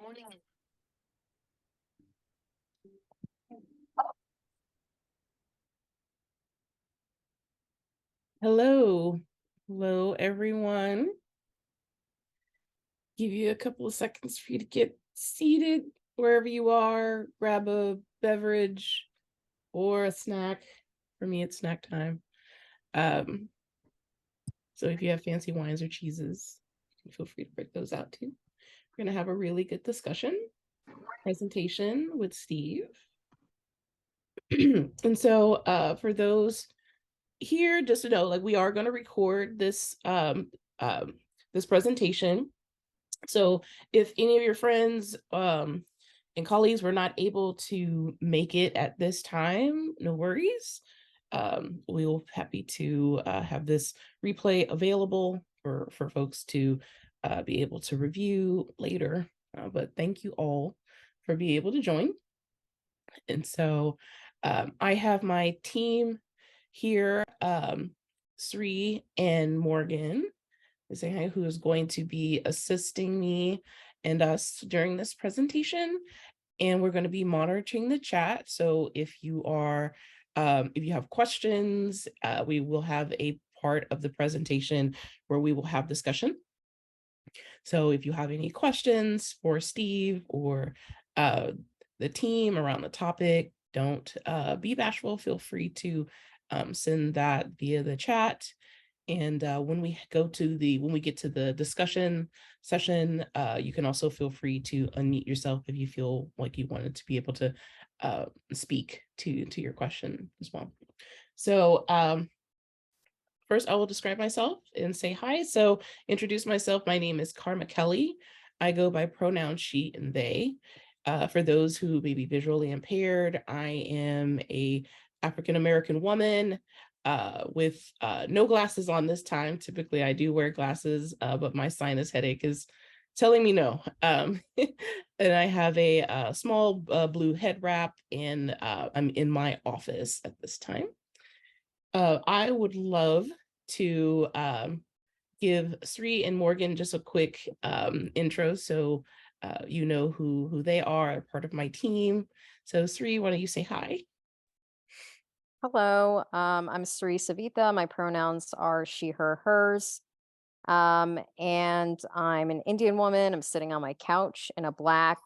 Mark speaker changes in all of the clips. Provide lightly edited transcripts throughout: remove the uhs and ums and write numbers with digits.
Speaker 1: morning. Hello. Hello, everyone. Give you a couple of seconds for you to get seated wherever you are. Grab a beverage or a snack. For me, it's snack time. So if you have fancy wines or cheeses, feel free to break those out too. We're going to have a really good discussion, presentation with Steve. And so for those here, just to know, like, we are going to record this this presentation. So if any of your friends and colleagues were not able to make it at this time, no worries. We will be happy to have this replay available for folks to be able to review later. But thank you all for being able to join. And so I have my team here, Sri and Morgan, who is going to be assisting me and us during this presentation. And we're going to be monitoring the chat. So if you are, if you have questions, we will have a part of the presentation where we will have discussion. So if you have any questions for Steve or the team around the topic, don't be bashful. Feel free to send that via the chat. And when we get to the discussion session, you can also feel free to unmute yourself if you feel like you wanted to be able to speak to your question as well. So first, I will describe myself and say hi. So introduce myself. My name is Karma Kelly. I go by pronouns she and they. For those who may be visually impaired, I am a African-American woman with no glasses on this time. Typically, I do wear glasses, but my sinus headache is telling me no. And I have a small blue head wrap, and I'm in my office at this time. I would love to give Sri and Morgan just a quick intro, so you know who they are, part of my team. So Sri, why don't you say hi?
Speaker 2: Hello, I'm Sri Savitha. My pronouns are she, her, hers. And I'm an Indian woman. I'm sitting on my couch in a black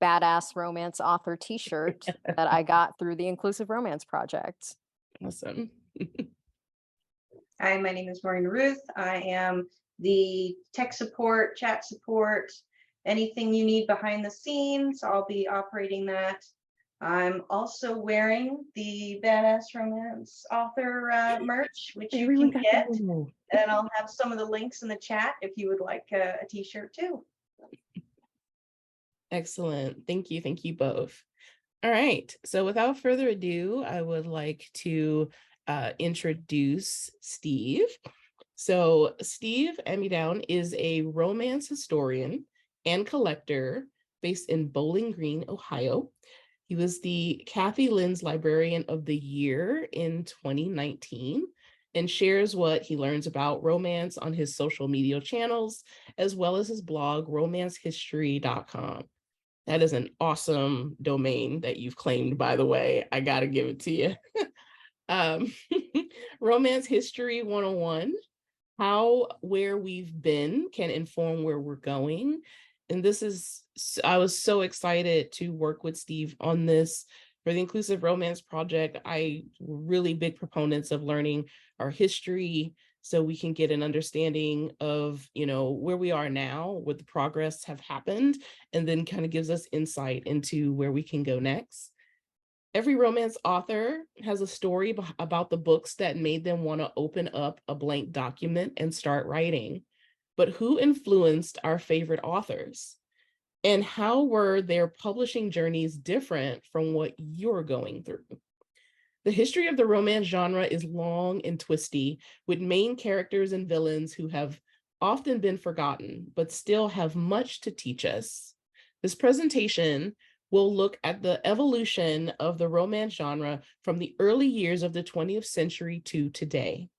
Speaker 2: badass romance author t-shirt that I got through the Inclusive Romance Project.
Speaker 1: Awesome.
Speaker 3: Hi, my name is Maureen Ruth. I am the tech support, chat support, anything you need behind the scenes, I'll be operating that. I'm also wearing the Badass Romance author merch, which you can get, and I'll have some of the links in the chat if you would like a t-shirt too.
Speaker 1: Excellent. Thank you both. All right, so without further ado, I would like to introduce Steve. So Steve Ammidown is a romance historian and collector based in Bowling Green, Ohio. He was the Kathy Lynn's Librarian of the Year in 2019 and shares what he learns about romance on his social media channels, as well as his blog, romancehistory.com. That is an awesome domain that you've claimed, by the way. I got to give it to you. Romance History 101, how where we've been can inform where we're going. And I was so excited to work with Steve on this for the Inclusive Romance Project. I really big proponents of learning our history so we can get an understanding of, where we are now, what the progress have happened, and then kind of gives us insight into where we can go next. Every romance author has a story about the books that made them want to open up a blank document and start writing. But who influenced our favorite authors? And how were their publishing journeys different from what you're going through? The history of the romance genre is long and twisty, with main characters and villains who have often been forgotten, but still have much to teach us. This presentation will look at the evolution of the romance genre from the early years of the 20th century to today.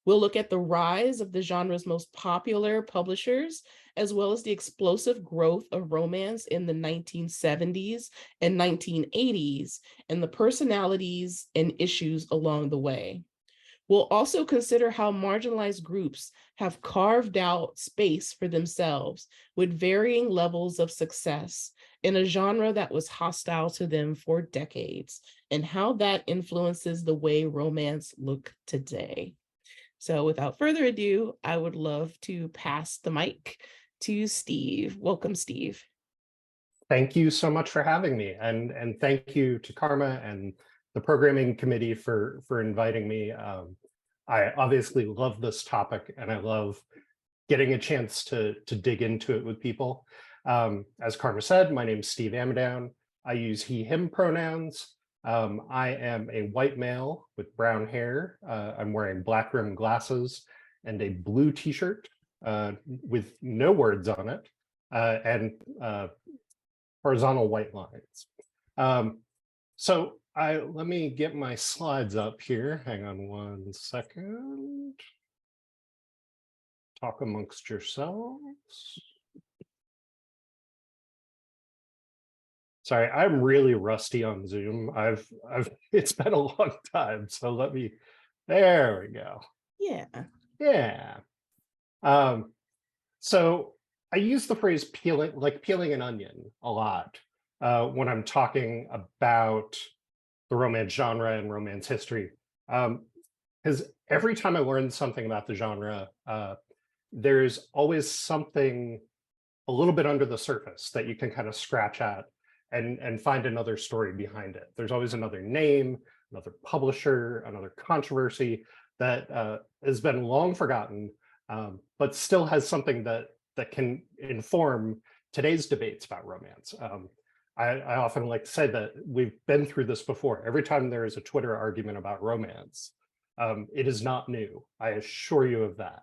Speaker 1: We'll look at the rise of the genre's most popular publishers, as well as the explosive growth of romance in the 1970s and 1980s, and the personalities and issues along the way. We'll also consider how marginalized groups have carved out space for themselves with varying levels of success in a genre that was hostile to them for decades, and how that influences the way romance look today. So without further ado, I would love to pass the mic to Steve. Welcome, Steve.
Speaker 4: Thank you so much for having me, and thank you to Karma and the programming committee for inviting me. I obviously love this topic, and I love getting a chance to dig into it with people. As Karma said, my name is Steve Ammidown. I use he, him pronouns. I am a white male with brown hair. I'm wearing black rimmed glasses and a blue t-shirt with no words on it, and horizontal white lines. So let me get my slides up here. Hang on one second. Talk amongst yourselves. Sorry, I'm really rusty on Zoom. It's been a long time, so there we go. Yeah. So I use the phrase peeling an onion a lot when I'm talking about the romance genre and romance history. Because every time I learn something about the genre, there's always something a little bit under the surface that you can kind of scratch at and find another story behind it. There's always another name, another publisher, another controversy that has been long forgotten, but still has something that can inform today's debates about romance. I often like to say that we've been through this before. Every time there is a Twitter argument about romance, it is not new. I assure you of that.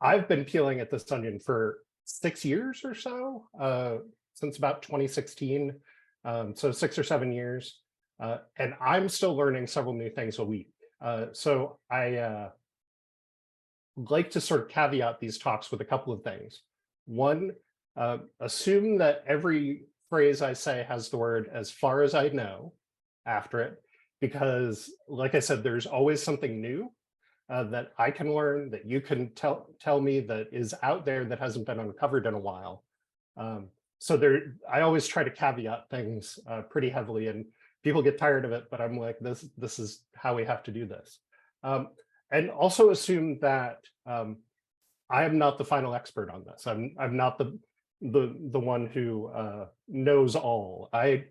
Speaker 4: I've been peeling at this onion for 6 years or so, since about 2016, so 6 or 7 years, and I'm still learning several new things a week. So I like to sort of caveat these talks with a couple of things. One, assume that every phrase I say has the word "as far as I know" after it, because like I said, there's always something new that I can learn, that you can tell me that is out there that hasn't been uncovered in a while. So I always try to caveat things pretty heavily, and people get tired of it, but I'm like, this is how we have to do this. And also assume that I am not the final expert on this. I'm not the one who knows all. I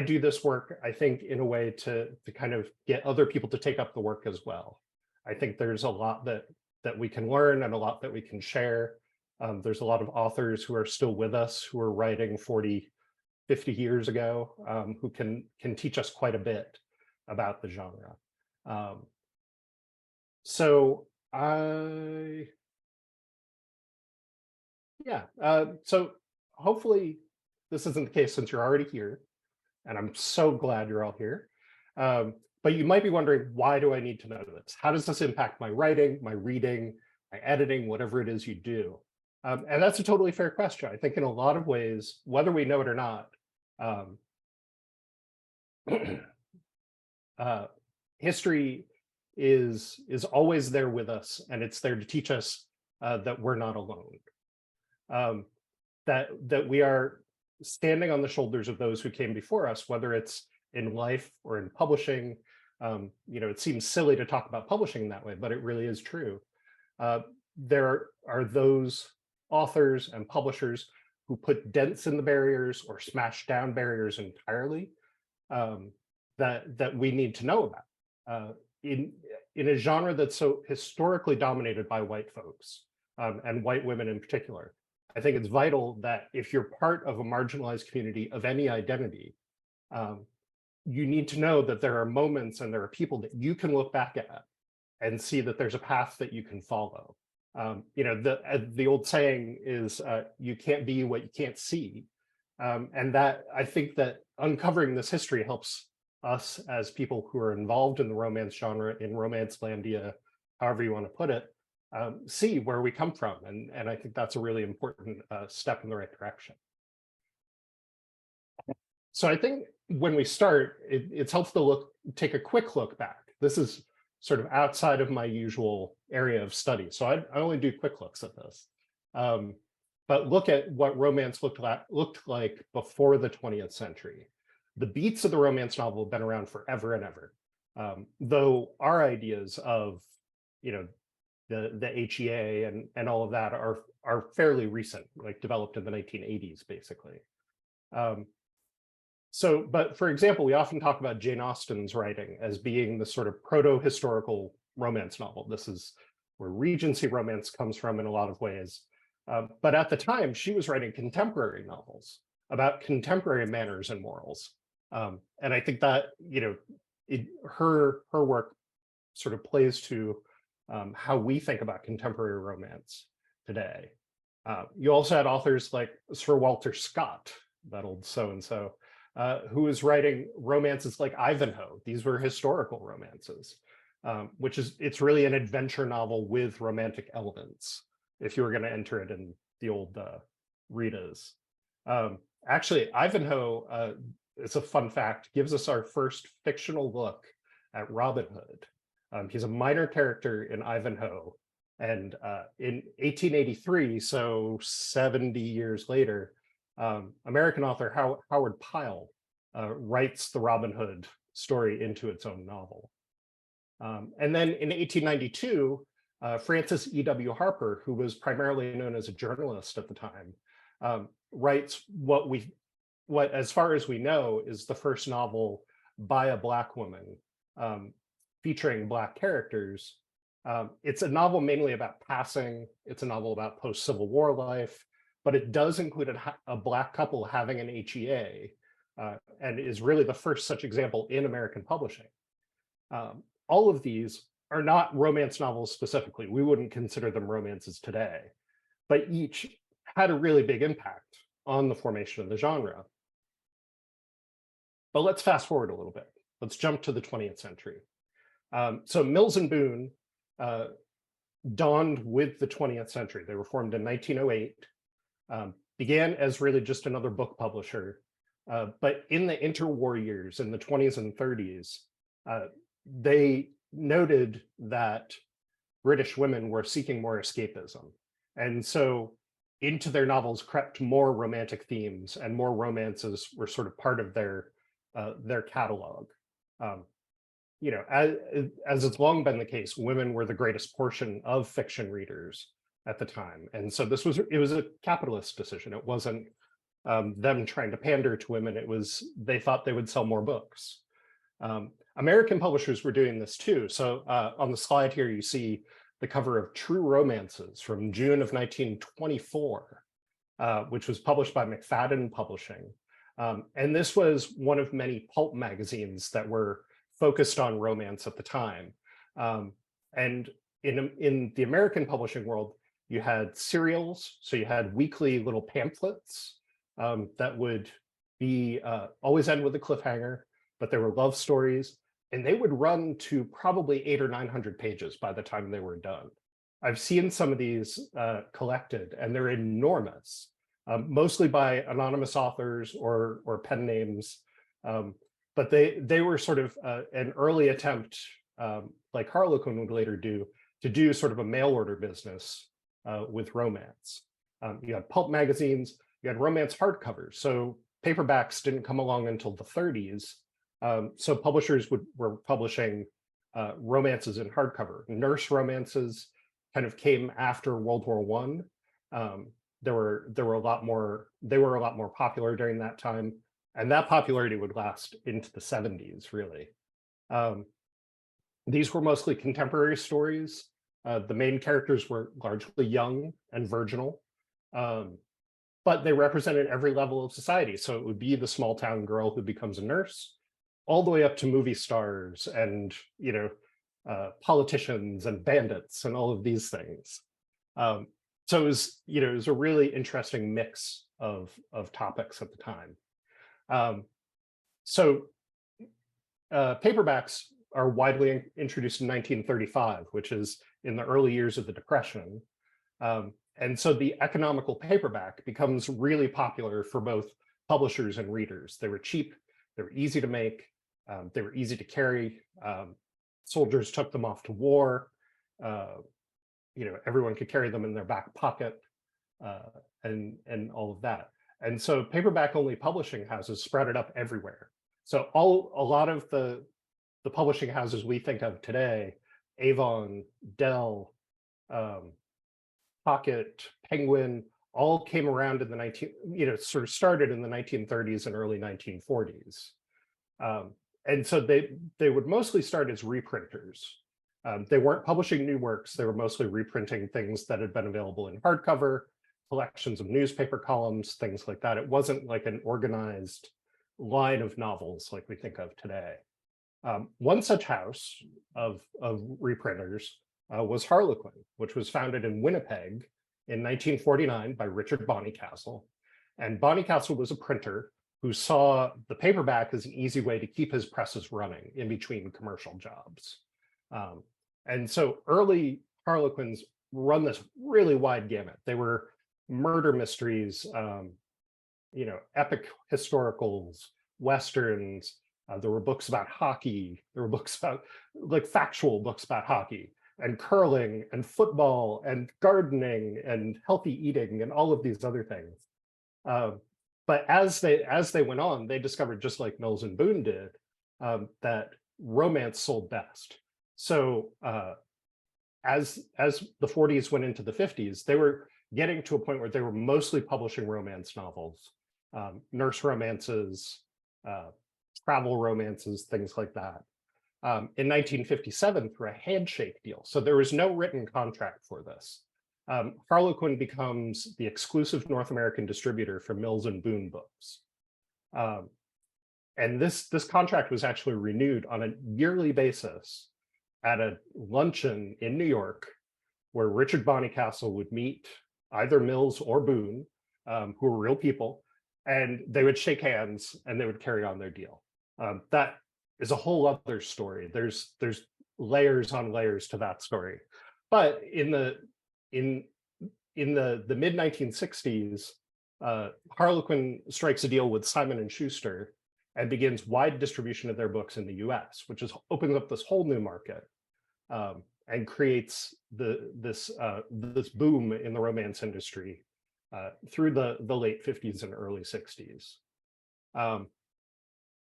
Speaker 4: do this work, I think, in a way to kind of get other people to take up the work as well. I think there's a lot that we can learn and a lot that we can share. There's a lot of authors who are still with us, who are writing 40, 50 years ago, who can teach us quite a bit about the genre. So hopefully this isn't the case since you're already here, and I'm so glad you're all here. But you might be wondering, why do I need to know this? How does this impact my writing, my reading, my editing, whatever it is you do? And that's a totally fair question. I think in a lot of ways, whether we know it or not, history is always there with us, and it's there to teach us that we're not alone. That we are standing on the shoulders of those who came before us, whether it's in life or in publishing. It seems silly to talk about publishing that way, but it really is true. There are those authors and publishers who put dents in the barriers or smash down barriers entirely, that we need to know about. In a genre that's so historically dominated by white folks, and white women in particular, I think it's vital that if you're part of a marginalized community of any identity, you need to know that there are moments and there are people that you can look back at and see that there's a path that you can follow. The old saying is, you can't be what you can't see. And that, I think that uncovering this history helps us as people who are involved in the romance genre, in Romancelandia, however you want to put it, see where we come from. And I think that's a really important step in the right direction. So I think when we start, it's helpful to take a quick look back. This is sort of outside of my usual area of study. So I only do quick looks at this. But look at what romance looked like before the 20th century. The beats of the romance novel have been around forever and ever. Though our ideas of, the HEA and all of that are fairly recent, like developed in the 1980s, basically. But for example, we often talk about Jane Austen's writing as being the sort of proto-historical romance novel. This is where Regency romance comes from in a lot of ways. But at the time, she was writing contemporary novels about contemporary manners and morals. And I think that, her work sort of plays to how we think about contemporary romance today. You also had authors like Sir Walter Scott, that old so-and-so, who was writing romances like Ivanhoe. These were historical romances, it's really an adventure novel with romantic elements, if you were going to enter it in the old Ritas. Actually, Ivanhoe, it's a fun fact, gives us our first fictional look at Robin Hood. He's a minor character in Ivanhoe. And in 1883, so 70 years later, American author Howard Pyle writes the Robin Hood story into its own novel. And then in 1892, Francis E.W. Harper, who was primarily known as a journalist at the time, writes what, as far as we know, is the first novel by a Black woman featuring Black characters. It's a novel mainly about passing. It's a novel about post-Civil War life, but it does include a Black couple having an HEA, and is really the first such example in American publishing. All of these are not romance novels specifically. We wouldn't consider them romances today, but each had a really big impact on the formation of the genre. But let's fast forward a little bit. Let's jump to the 20th century. So Mills and Boon dawned with the 20th century. They were formed in 1908, began as really just another book publisher. But in the interwar years, in the 20s and 30s, they noted that British women were seeking more escapism. And so into their novels crept more romantic themes, and more romances were sort of part of their catalog. As it's long been the case, women were the greatest portion of fiction readers at the time. And so it was a capitalist decision. It wasn't them trying to pander to women. It was, they thought they would sell more books. American publishers were doing this too. So on the slide here, you see the cover of True Romances from June of 1924, which was published by McFadden Publishing. And this was one of many pulp magazines that were focused on romance at the time. And in the American publishing world, you had serials. So you had weekly little pamphlets that would be always end with a cliffhanger, but they were love stories, and they would run to probably 800 or 900 pages by the time they were done. I've seen some of these collected, and they're enormous, mostly by anonymous authors or pen names. But they were sort of an early attempt, like Harlequin would later do, to do sort of a mail order business with romance. You had pulp magazines, you had romance hardcovers. So paperbacks didn't come along until the 30s. So publishers were publishing romances in hardcover. Nurse romances kind of came after World War I. They were a lot more popular during that time, and that popularity would last into the 70s, really. These were mostly contemporary stories. The main characters were largely young and virginal, but they represented every level of society. So it would be the small town girl who becomes a nurse, all the way up to movie stars and politicians and bandits and all of these things. So it was a really interesting mix of topics at the time. So paperbacks are widely introduced in 1935, which is in the early years of the Depression. And so the economical paperback becomes really popular for both publishers and readers. They were cheap, they were easy to make, they were easy to carry. Soldiers took them off to war. Everyone could carry them in their back pocket, and all of that. And so paperback-only publishing houses spread it up everywhere. So a lot of the publishing houses we think of today, Avon, Dell, Pocket, Penguin, all came around in the sort of started in the 1930s and early 1940s. And so they would mostly start as reprinters. They weren't publishing new works, they were mostly reprinting things that had been available in hardcover, collections of newspaper columns, things like that. It wasn't like an organized line of novels like we think of today. One such house of reprinters was Harlequin, which was founded in Winnipeg in 1949 by Richard Bonnycastle. And Bonnycastle was a printer who saw the paperback as an easy way to keep his presses running in between commercial jobs. And so early Harlequins run this really wide gamut. They were murder mysteries, epic historicals, Westerns. There were books about hockey. There were books about, like, factual books about hockey and curling and football and gardening and healthy eating and all of these other things. But as they went on, they discovered, just like Mills and Boon did, that romance sold best. So as the 40s went into the 50s, they were getting to a point where they were mostly publishing romance novels, nurse romances, travel romances, things like that. In 1957, through a handshake deal, so there was no written contract for this, Harlequin becomes the exclusive North American distributor for Mills and Boon books. And this contract was actually renewed on a yearly basis at a luncheon in New York, where Richard Bonnycastle would meet either Mills or Boon, who were real people, and they would shake hands and they would carry on their deal. That is a whole other story. There's layers on layers to that story. But in the mid 1960s, Harlequin strikes a deal with Simon & Schuster and begins wide distribution of their books in the US, which opens up this whole new market, and creates this boom in the romance industry through the late 50s and early 60s.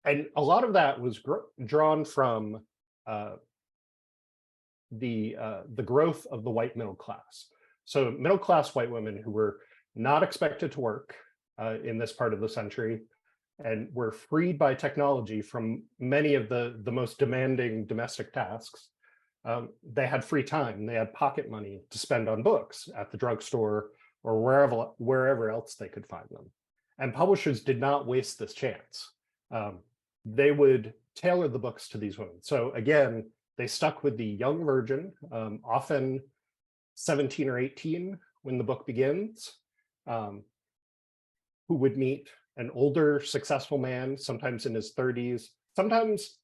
Speaker 4: And a lot of that was drawn from the growth of the white middle class. So middle-class white women who were not expected to work in this part of the century and were freed by technology from many of the most demanding domestic tasks. They had free time, they had pocket money to spend on books at the drugstore or wherever else they could find them. And publishers did not waste this chance. They would tailor the books to these women. So again, they stuck with the young virgin, often 17 or 18 when the book begins, who would meet an older, successful man, sometimes in his 30s. Sometimes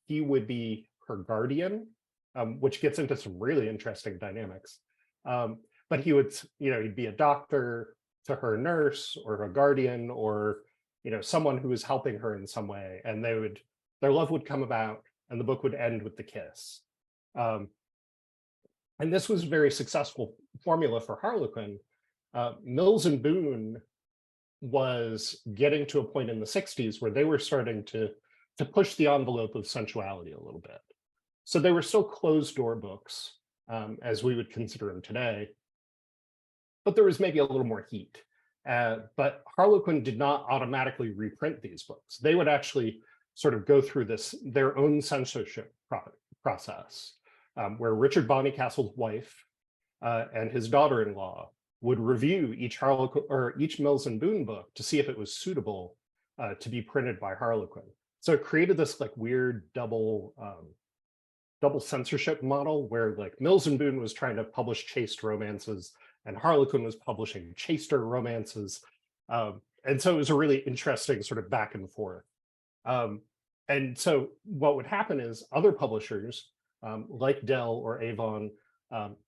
Speaker 4: he would be her guardian, which gets into some really interesting dynamics. But he would, he'd be a doctor to her nurse or a guardian, or someone who was helping her in some way, and their love would come about, and the book would end with the kiss. And this was a very successful formula for Harlequin. Mills and Boon was getting to a point in the 60s where they were starting to push the envelope of sensuality a little bit. So they were still closed door books, as we would consider them today, but there was maybe a little more heat. But Harlequin did not automatically reprint these books. They would actually sort of go through their own censorship process, where Richard Bonnycastle's wife and his daughter-in-law would review each Harlequin or each Mills and Boon book to see if it was suitable to be printed by Harlequin. So it created this like weird double censorship model where like Mills and Boon was trying to publish chaste romances and Harlequin was publishing chaster romances. And so it was a really interesting sort of back and forth. And so what would happen is other publishers like Dell or Avon,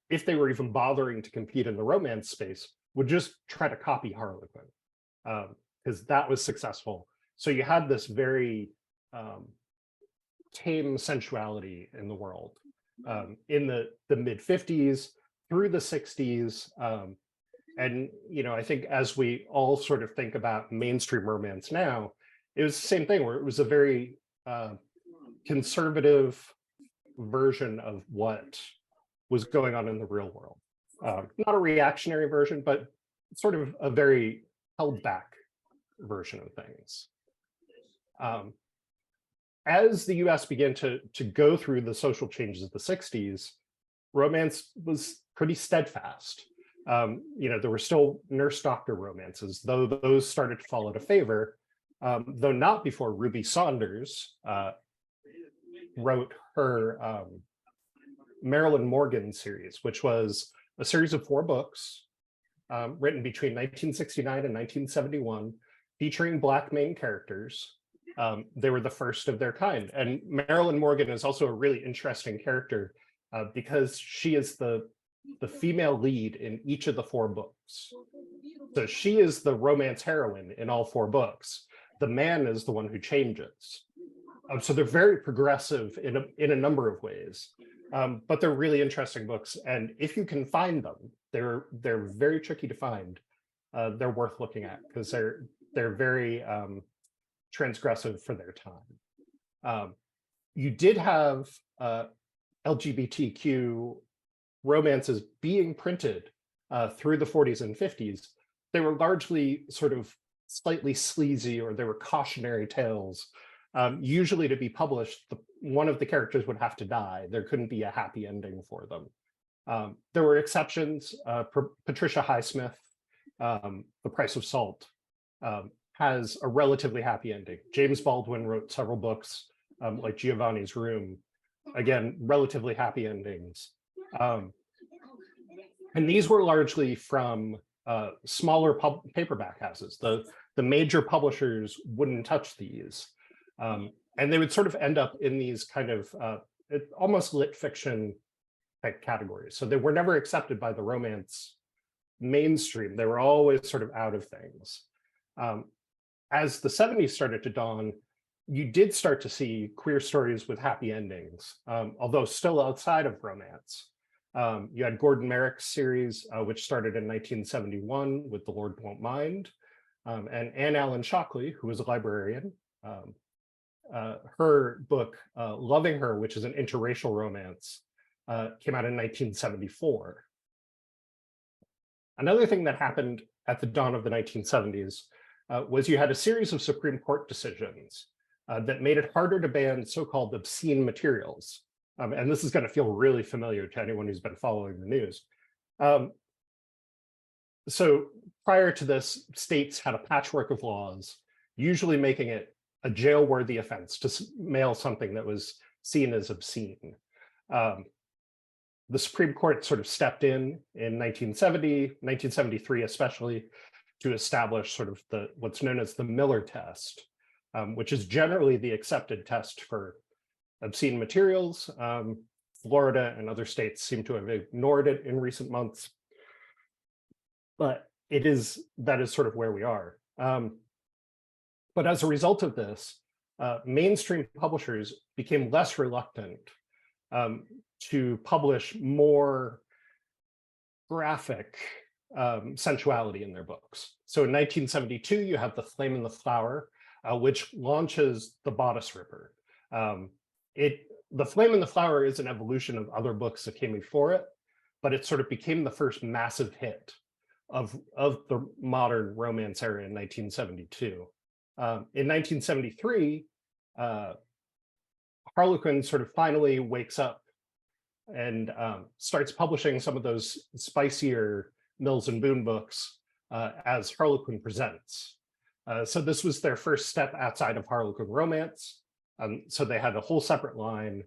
Speaker 4: if they were even bothering to compete in the romance space, would just try to copy Harlequin, because that was successful. So you had this very tame sensuality in the world in the mid 50s through the 60s. And, I think as we all sort of think about mainstream romance now, it was the same thing where it was a very conservative version of what was going on in the real world. Not a reactionary version, but sort of a very held back version of things. As the US began to go through the social changes of the 60s, romance was pretty steadfast. There were still nurse-doctor romances, though those started to fall out of favor, though not before Ruby Saunders wrote her Marilyn Morgan series, which was a series of 4 books written between 1969 and 1971, featuring Black main characters. They were the first of their kind. And Marilyn Morgan is also a really interesting character because she is the female lead in each of the 4 books. So she is the romance heroine in all 4 books. The man is the one who changes. So they're very progressive in a number of ways, but they're really interesting books. And if you can find them, they're very tricky to find. They're worth looking at because they're very transgressive for their time. You did have LGBTQ romances being printed through the 40s and 50s. They were largely sort of slightly sleazy, or they were cautionary tales. Usually to be published, one of the characters would have to die. There couldn't be a happy ending for them. There were exceptions. Patricia Highsmith, The Price of Salt, has a relatively happy ending. James Baldwin wrote several books, like Giovanni's Room, again, relatively happy endings. And these were largely from smaller paperback houses. The major publishers wouldn't touch these. And they would sort of end up in these kind of almost lit fiction type categories. So they were never accepted by the romance mainstream. They were always sort of out of things. As the 70s started to dawn, you did start to see queer stories with happy endings, although still outside of romance. You had Gordon Merrick's series, which started in 1971 with The Lord Won't Mind, and Anne Allen Shockley, who was a librarian. Her book, Loving Her, which is an interracial romance, came out in 1974. Another thing that happened at the dawn of the 1970s was you had a series of Supreme Court decisions that made it harder to ban so-called obscene materials. And this is going to feel really familiar to anyone who's been following the news. So prior to this, states had a patchwork of laws, usually making it a jail-worthy offense to mail something that was seen as obscene. The Supreme Court sort of stepped in 1970, 1973 especially, to establish sort of what's known as the Miller test, which is generally the accepted test for obscene materials. Florida and other states seem to have ignored it in recent months, but that is sort of where we are. But as a result of this, mainstream publishers became less reluctant to publish more graphic sensuality in their books. So in 1972, you have The Flame and the Flower, which launches The Bodice Ripper. The Flame and the Flower is an evolution of other books that came before it, but it sort of became the first massive hit of the modern romance era in 1972. In 1973, Harlequin sort of finally wakes up and starts publishing some of those spicier Mills and Boon books as Harlequin Presents. So this was their first step outside of Harlequin romance. So they had a whole separate line,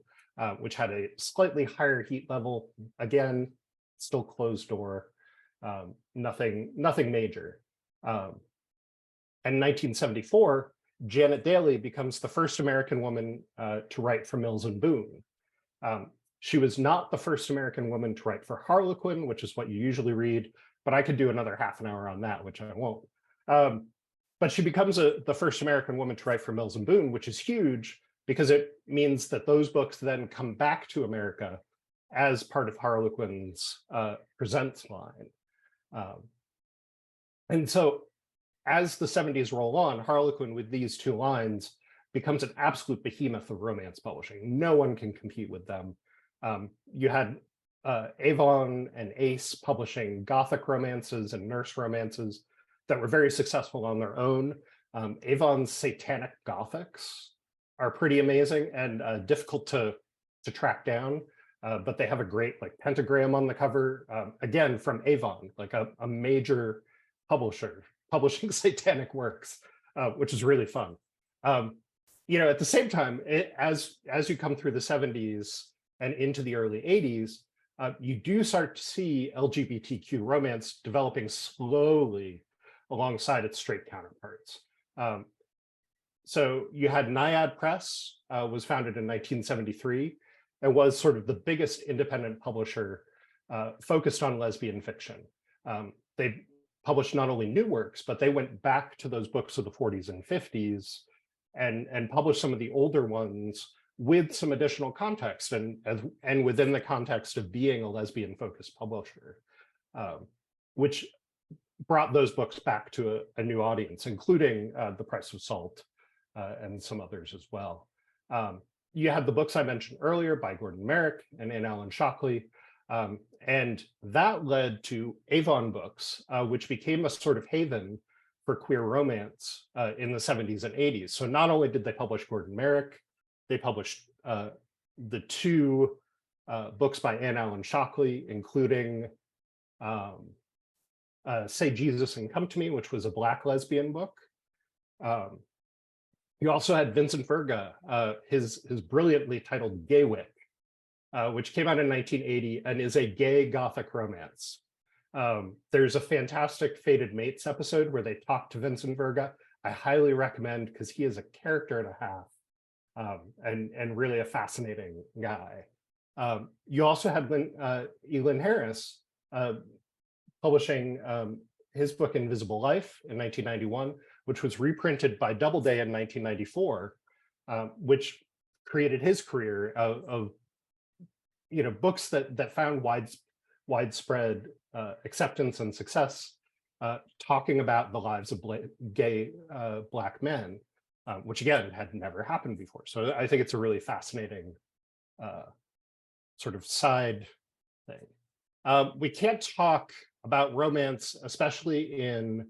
Speaker 4: which had a slightly higher heat level. Again, still closed door, nothing major. In 1974, Janet Daly becomes the first American woman to write for Mills and Boon. She was not the first American woman to write for Harlequin, which is what you usually read, but I could do another half an hour on that, which I won't. But she becomes the first American woman to write for Mills and Boon, which is huge because it means that those books then come back to America as part of Harlequin's Presents line. And so as the 70s roll on, Harlequin with these two lines becomes an absolute behemoth of romance publishing. No one can compete with them. You had Avon and Ace publishing Gothic romances and nurse romances that were very successful on their own. Avon's Satanic Gothics are pretty amazing and difficult to track down, but they have a great like pentagram on the cover, again from Avon, like a major publisher publishing Satanic works, which is really fun. You know, at the same time, as you come through the 70s and into the early 80s, you do start to see LGBTQ romance developing slowly alongside its straight counterparts. So you had Naiad Press, was founded in 1973, and was sort of the biggest independent publisher focused on lesbian fiction. They published not only new works, but they went back to those books of the 40s and 50s and published some of the older ones with some additional context and within the context of being a lesbian focused publisher, which brought those books back to a new audience, including The Price of Salt and some others as well. You had the books I mentioned earlier by Gordon Merrick and Anne Allen Shockley, and that led to Avon Books, which became a sort of haven for queer romance in the 70s and 80s. So not only did they publish Gordon Merrick, they published the two books by Anne Allen Shockley, including Say Jesus and Come to Me, which was a Black lesbian book. You also had Vincent Verga, his brilliantly titled Gaywick, which came out in 1980 and is a gay Gothic romance. There's a fantastic Fated Mates episode where they talk to Vincent Verga. I highly recommend because he is a character and a half and really a fascinating guy. You also had Elin Harris publishing his book Invisible Life in 1991, which was reprinted by Doubleday in 1994, which created his career of books that found widespread acceptance and success, talking about the lives of gay Black men, which again had never happened before. So I think it's a really fascinating sort of side thing. We can't talk about romance, especially in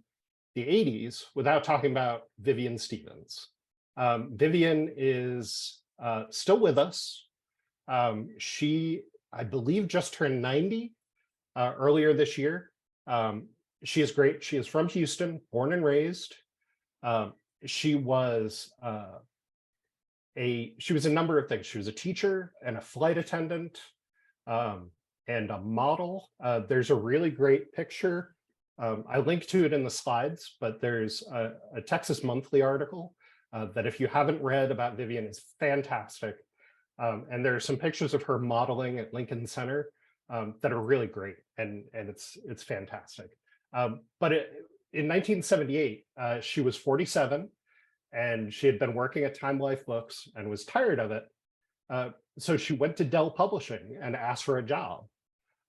Speaker 4: the 80s, without talking about Vivian Stevens. Vivian is still with us. She, I believe, just turned 90 earlier this year. She is great. She is from Houston, born and raised. She was a number of things. She was a teacher and a flight attendant and a model. There's a really great picture. I link to it in the slides, but there's a Texas Monthly article that if you haven't read about Vivian is fantastic. And there are some pictures of her modeling at Lincoln Center that are really great, and it's fantastic. But in 1978, she was 47, and she had been working at Time Life Books and was tired of it. So she went to Dell Publishing and asked for a job,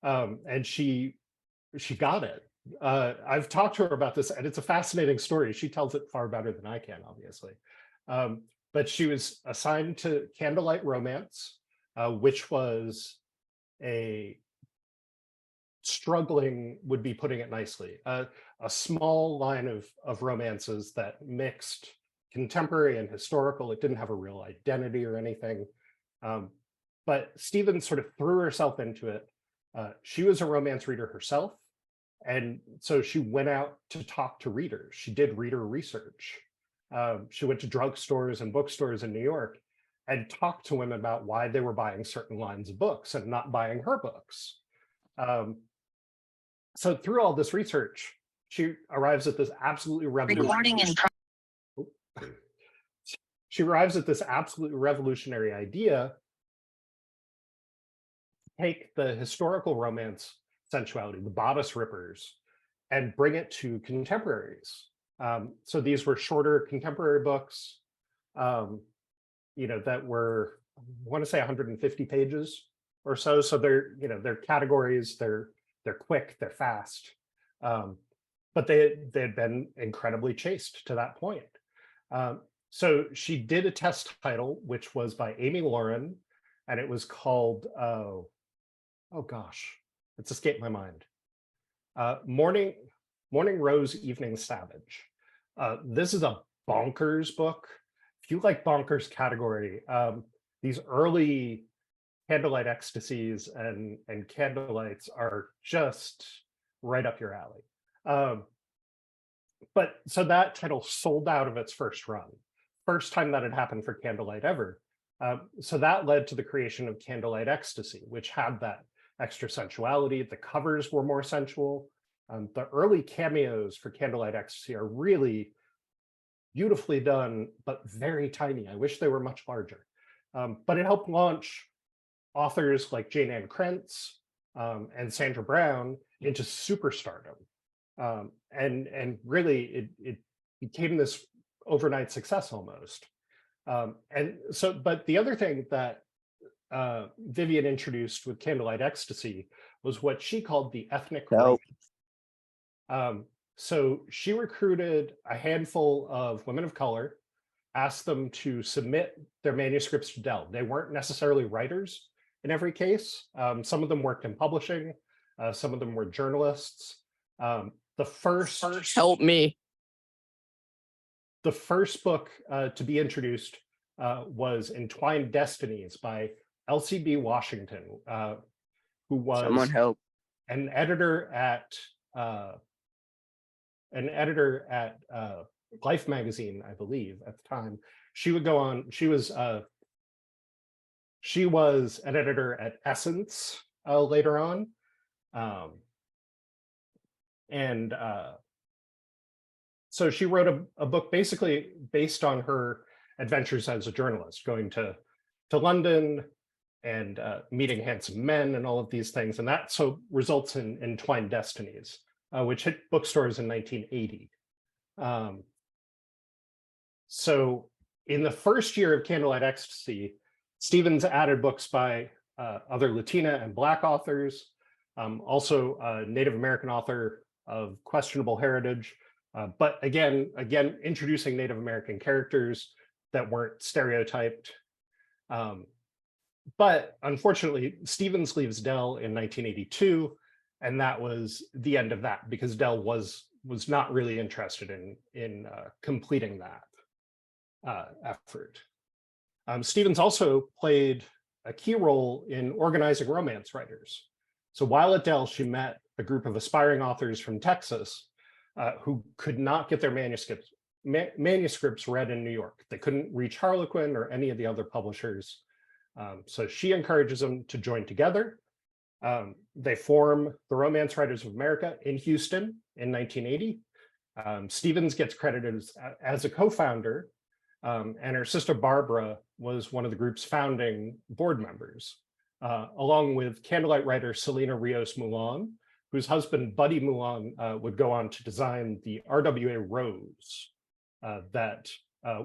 Speaker 4: and she got it. I've talked to her about this, and it's a fascinating story. She tells it far better than I can, obviously. But she was assigned to Candlelight Romance, which was a struggling, would be putting it nicely, a small line of romances that mixed contemporary and historical. It didn't have a real identity or anything. But Stevens sort of threw herself into it. She was a romance reader herself. And so she went out to talk to readers. She did reader research. She went to drugstores and bookstores in New York and talked to women about why they were buying certain lines of books and not buying her books. So through all this research, she arrives at this absolutely revolutionary idea take the historical romance sensuality, the bodice rippers, and bring it to contemporaries. So these were shorter contemporary books, that were, I want to say 150 pages or so. So they're categories, they're quick, they're fast. But they had been incredibly chaste to that point. So she did a test title, which was by Amy Lauren, and it was called, oh gosh, it's escaped my mind. Morning Rose, Evening Savage. This is a bonkers book. If you like bonkers category, these early candlelight ecstasies and candlelights are just right up your alley. But so that title sold out of its first run. First time that had happened for candlelight ever. So that led to the creation of Candlelight Ecstasy, which had that extra sensuality. The covers were more sensual. The early cameos for Candlelight Ecstasy are really beautifully done, but very tiny. I wish they were much larger. But it helped launch authors like Jane Ann Krentz and Sandra Brown into superstardom. And really, it became this overnight success almost. And so, but the other thing that Vivian introduced with Candlelight Ecstasy was what she called the ethnic romance. So she recruited a handful of women of color, asked them to submit their manuscripts to Dell. They weren't necessarily writers in every case. Some of them worked in publishing. Some of them were journalists. The first
Speaker 1: help me.
Speaker 4: The first book to be introduced was Entwined Destinies by L.C.B. Washington, who was
Speaker 5: Someone help.
Speaker 4: an editor at Life magazine, I believe, at the time. She would go on. She was an editor at Essence later on, and so she wrote a book basically based on her adventures as a journalist, going to London and meeting handsome men and all of these things, and that so results in Entwined Destinies, which hit bookstores in 1980. So in the first year of Candlelight Ecstasy, Stevens added books by other Latina and Black authors, also a Native American author of questionable heritage, but again, introducing Native American characters that weren't stereotyped. But unfortunately, Stevens leaves Dell in 1982, and that was the end of that, because Dell was not really interested in completing that effort. Stevens also played a key role in organizing romance writers. So while at Dell, she met a group of aspiring authors from Texas who could not get their manuscripts read in New York. They couldn't reach Harlequin or any of the other publishers. So she encourages them to join together. They form the Romance Writers of America in Houston in 1980. Stevens gets credited as a co-founder, and her sister Barbara was one of the group's founding board members, along with candlelight writer Selena Rios Mulan, whose husband Buddy Mulan would go on to design the RWA Rose that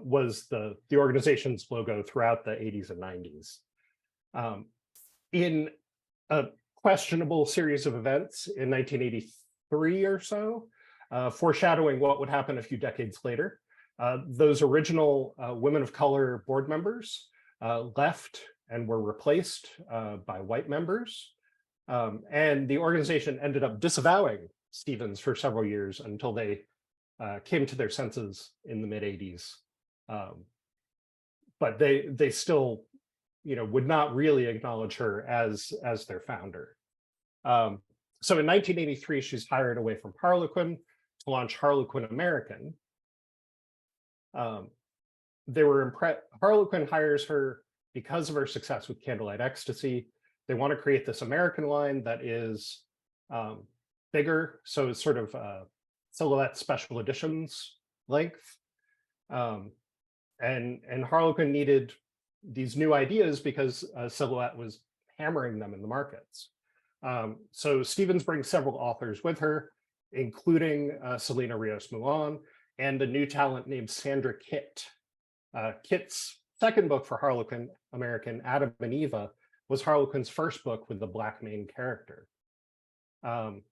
Speaker 4: was the organization's logo throughout the 80s and 90s. In a questionable series of events in 1983 or so, foreshadowing what would happen a few decades later, those original women of color board members left and were replaced by white members. And the organization ended up disavowing Stevens for several years until they came to their senses in the mid-80s. But they still, would not really acknowledge her as their founder. So in 1983, she's hired away from Harlequin to launch Harlequin American. They were impressed. Harlequin hires her because of her success with Candlelight Ecstasy. They want to create this American line that is bigger, so it's sort of Silhouette special editions length. And Harlequin needed these new ideas because Silhouette was hammering them in the markets. So Stevens brings several authors with her, including Selena Rios Mulan and a new talent named Sandra Kitt. Kitt's second book for Harlequin American, Adam and Eva, was Harlequin's first book with the Black main character. In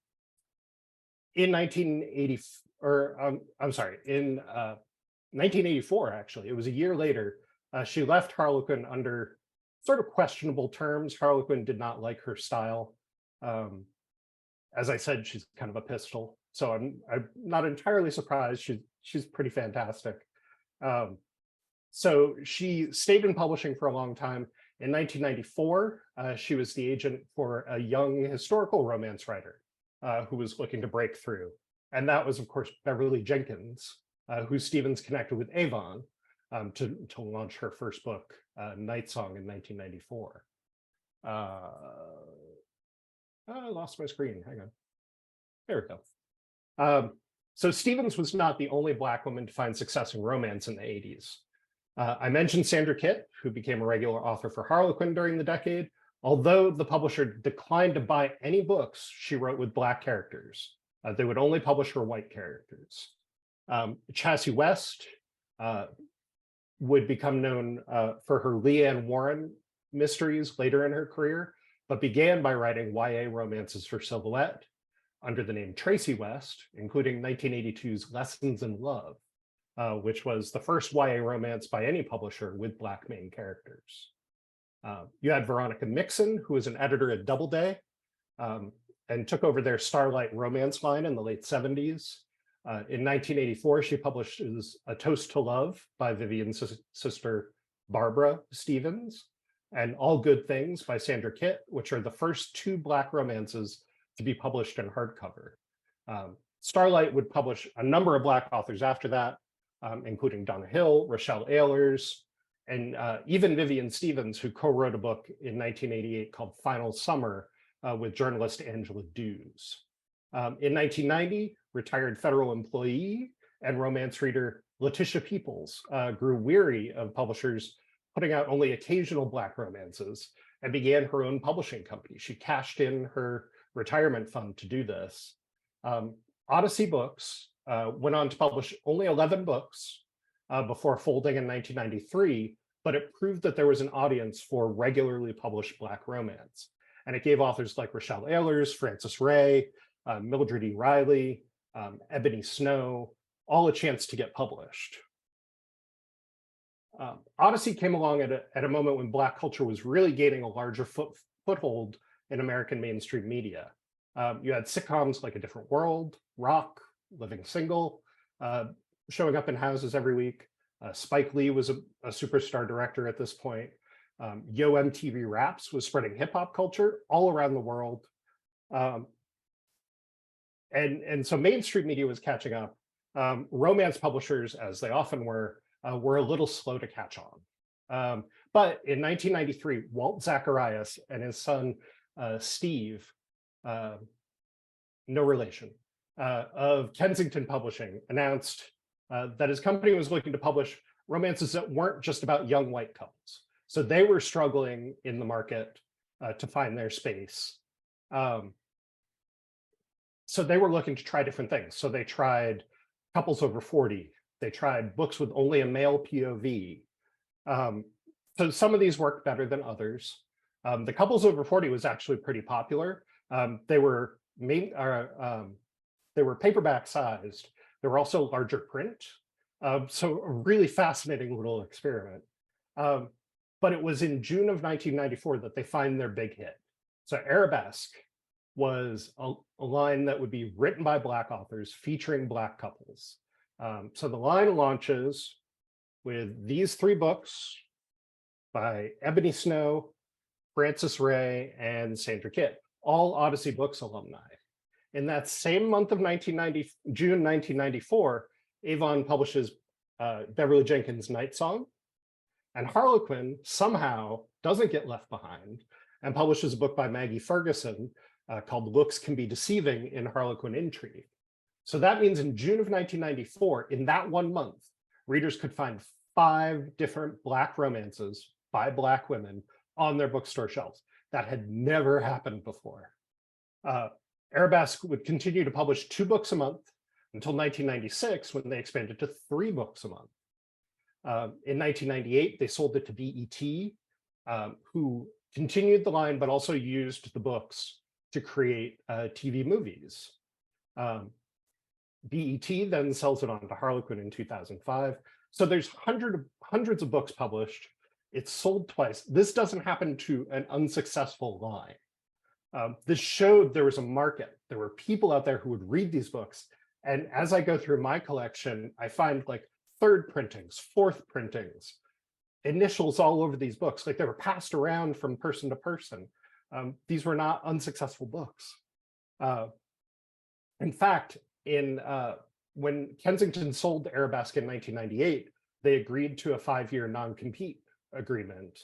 Speaker 4: 1984, actually, it was a year later, she left Harlequin under sort of questionable terms. Harlequin did not like her style. As I said, she's kind of a pistol, so I'm not entirely surprised. She's pretty fantastic. So she stayed in publishing for a long time. In 1994, she was the agent for a young historical romance writer who was looking to break through. And that was, of course, Beverly Jenkins, who Stevens connected with Avon to launch her first book, Night Song, in 1994. I lost my screen. Hang on. There we go. So Stevens was not the only Black woman to find success in romance in the 80s. I mentioned Sandra Kitt, who became a regular author for Harlequin during the decade, although the publisher declined to buy any books she wrote with Black characters. They would only publish her white characters. Chassie West would become known for her Leanne Warren mysteries later in her career, but began by writing YA romances for Silhouette under the name Tracy West, including 1982's Lessons in Love, which was the first YA romance by any publisher with Black main characters. You had Veronica Mixon, who was an editor at Doubleday, and took over their Starlight romance line in the late 70s. In 1984, she publishes A Toast to Love by Vivian's sister, Barbara Stevens, and All Good Things by Sandra Kitt, which are the first two Black romances to be published in hardcover. Starlight would publish a number of Black authors after that, including Donna Hill, Rochelle Ehlers, and even Vivian Stevens, who co-wrote a book in 1988 called Final Summer with journalist Angela Dews. In 1990, retired federal employee and romance reader Letitia Peoples grew weary of publishers putting out only occasional Black romances and began her own publishing company. She cashed in her retirement fund to do this. Odyssey Books went on to publish only 11 books before folding in 1993, but it proved that there was an audience for regularly published Black romance. And it gave authors like Rochelle Ehlers, Frances Ray, Mildred E. Riley, Ebony Snow, all a chance to get published. Odyssey came along at a moment when Black culture was really gaining a larger foothold in American mainstream media. You had sitcoms like A Different World, Rock, Living Single, showing up in houses every week. Spike Lee was a superstar director at this point. Yo MTV Raps was spreading hip hop culture all around the world. And so mainstream media was catching up. Romance publishers, as they often were a little slow to catch on. But in 1993, Walt Zacharias and his son, Steve, no relation, of Kensington Publishing, announced that his company was looking to publish romances that weren't just about young white couples. So they were struggling in the market to find their space. So they were looking to try different things. So they tried couples over 40. They tried books with only a male POV. So some of these worked better than others. The couples over 40 was actually pretty popular. They were paperback sized. They were also larger print. So a really fascinating little experiment. But it was in June of 1994 that they find their big hit. So Arabesque was a line that would be written by Black authors featuring Black couples. So the line launches with these three books by Ebony Snow, Frances Ray, and Sandra Kitt, all Odyssey Books alumni. In that same month of June 1994, Avon publishes Beverly Jenkins' Night Song, and Harlequin somehow doesn't get left behind and publishes a book by Maggie Ferguson called Looks Can Be Deceiving in Harlequin Intrigue. So that means in June of 1994, in that 1 month, readers could find 5 different Black romances by Black women on their bookstore shelves. That had never happened before. Arabesque would continue to publish 2 books a month until 1996, when they expanded to 3 books a month. In 1998, they sold it to BET, who continued the line, but also used the books to create TV movies. BET then sells it on to Harlequin in 2005. So there's hundreds of books published. It's sold twice. This doesn't happen to an unsuccessful line. This showed there was a market. There were people out there who would read these books. And as I go through my collection, I find like 3rd printings, 4th printings, initials all over these books. Like they were passed around from person to person. These were not unsuccessful books. In fact, when Kensington sold Arabesque in 1998, they agreed to a 5-year non-compete agreement.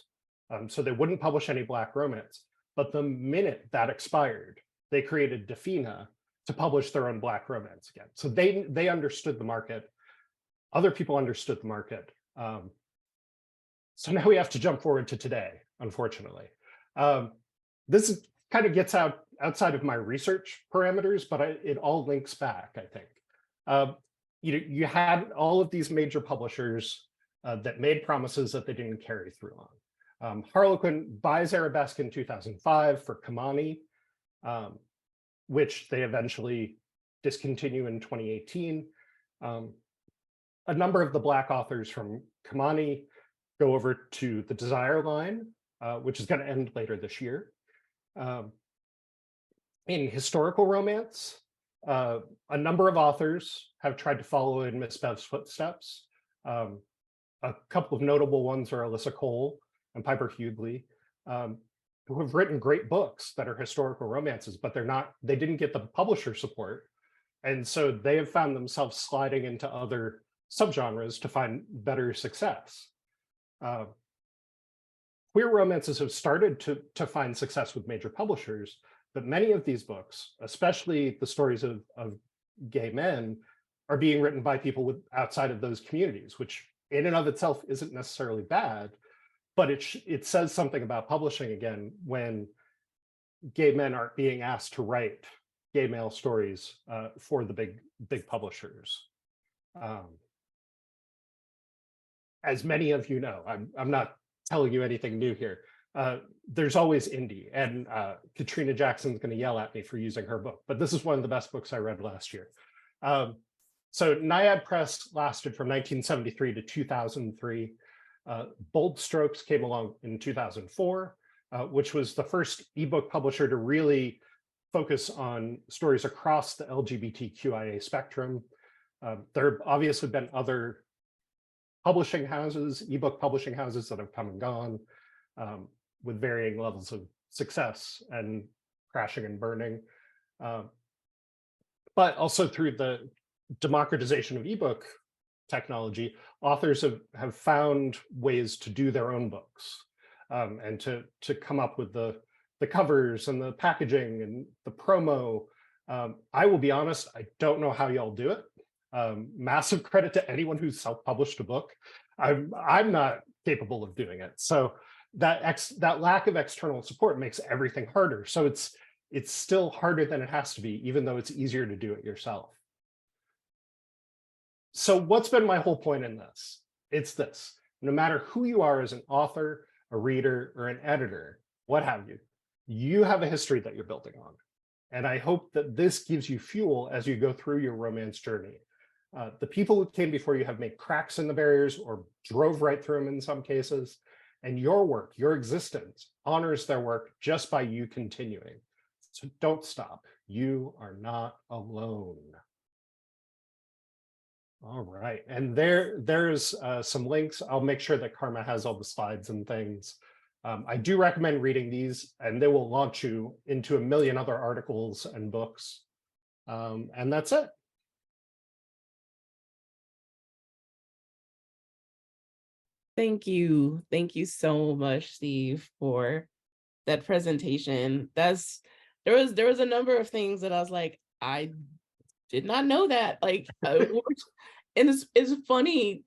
Speaker 4: So they wouldn't publish any Black romance. But the minute that expired, they created Defina to publish their own Black romance again. So they understood the market. Other people understood the market. So now we have to jump forward to today, unfortunately. This kind of gets outside of my research parameters, but it all links back, I think. You had all of these major publishers that made promises that they didn't carry through on. Harlequin buys Arabesque in 2005 for Kamani, which they eventually discontinue in 2018. A number of the Black authors from Kamani go over to the Desire line, which is going to end later this year. In historical romance, a number of authors have tried to follow in Miss Bev's footsteps. A couple of notable ones are Alyssa Cole and Piper Hughley, who have written great books that are historical romances, but they didn't get the publisher support. And so they have found themselves sliding into other subgenres to find better success. Queer romances have started to find success with major publishers, but many of these books, especially the stories of gay men, are being written by people outside of those communities, which in and of itself isn't necessarily bad, but it says something about publishing again when gay men aren't being asked to write gay male stories for the big publishers. As many of you know, I'm not telling you anything new here. There's always indie, and Katrina Jackson's going to yell at me for using her book, but this is one of the best books I read last year. So Naiad Press lasted from 1973 to 2003. Bold Strokes came along in 2004, which was the first ebook publisher to really focus on stories across the LGBTQIA spectrum. There have obviously been other publishing houses, ebook publishing houses that have come and gone with varying levels of success and crashing and burning. But also through the democratization of ebook technology, authors have found ways to do their own books and to come up with the covers and the packaging and the promo. I will be honest, I don't know how y'all do it. Massive credit to anyone who's self-published a book. I'm not capable of doing it. So that lack of external support makes everything harder. So it's still harder than it has to be, even though it's easier to do it yourself. So what's been my whole point in this? It's this: no matter who you are as an author, a reader, or an editor, what have you, you have a history that you're building on. And I hope that this gives you fuel as you go through your romance journey. The people who came before you have made cracks in the barriers or drove right through them in some cases. And your work, your existence, honors their work just by you continuing. So don't stop. You are not alone. All right, and there's some links. I'll make sure that Karma has all the slides and things. I do recommend reading these, and they will launch you into a million other articles and books. And that's it.
Speaker 1: Thank you. Thank you so much, Steve, for that presentation. There was a number of things that I was like, I did not know that. Like, and it's funny,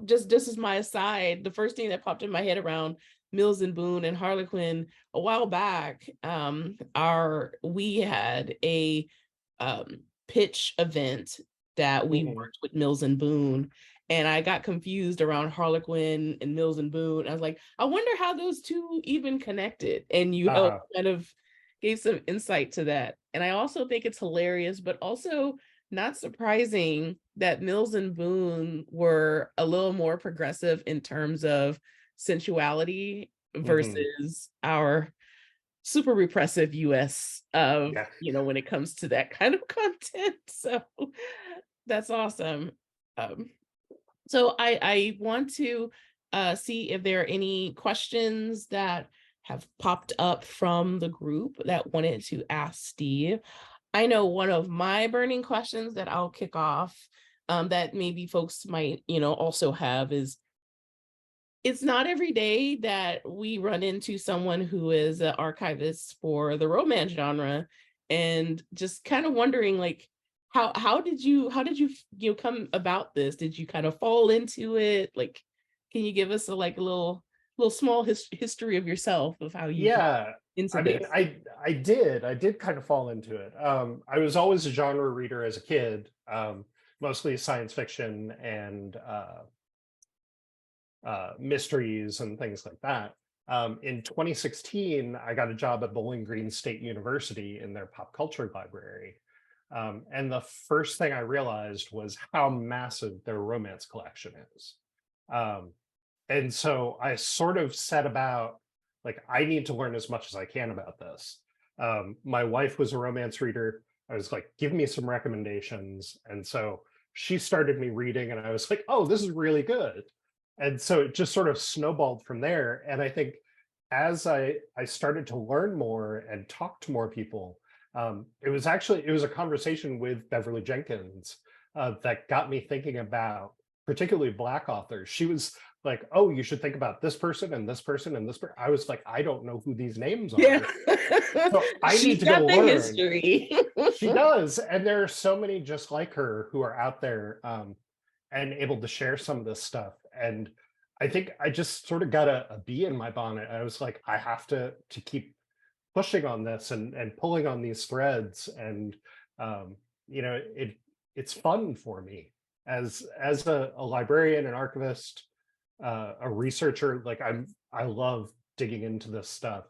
Speaker 1: just this is my aside. The first thing that popped in my head around Mills and Boone and Harlequin a while back. We had a pitch event that we worked with Mills and Boone, and I got confused around Harlequin and Mills and Boone. I was like, I wonder how those two even connected. And you kind of gave some insight to that. And I also think it's hilarious, but also not surprising that Mills and Boone were a little more progressive in terms of sensuality versus our super repressive US when it comes to that kind of content. So that's awesome. So I want to see if there are any questions that have popped up from the group that wanted to ask Steve. I know one of my burning questions that I'll kick off that maybe folks might, also have is, it's not every day that we run into someone who is an archivist for the romance genre, and just kind of wondering, like, how did you come about this? Did you kind of fall into it? Like, can you give us a little small history of yourself, of how you got into this?
Speaker 4: I did kind of fall into it. I was always a genre reader as a kid, mostly science fiction and mysteries and things like that. In 2016, I got a job at Bowling Green State University in their pop culture library. And the first thing I realized was how massive their romance collection is. And so I sort of set about, like, I need to learn as much as I can about this. My wife was a romance reader. I was like, give me some recommendations. And so she started me reading, and I was like, oh, this is really good. And so it just sort of snowballed from there. And I think as I started to learn more and talk to more people, it was a conversation with Beverly Jenkins that got me thinking about particularly Black authors. She was like, oh, you should think about this person and this person and this person. I was like, I don't know who these names are.
Speaker 1: Yeah.
Speaker 4: So I need to go learn.
Speaker 1: History.
Speaker 4: She does. And there are so many just like her who are out there and able to share some of this stuff. And I think I just sort of got a bee in my bonnet. I was like, I have to keep pushing on this and pulling on these threads. And it's fun for me as a librarian, an archivist, a researcher. Like, I love digging into this stuff.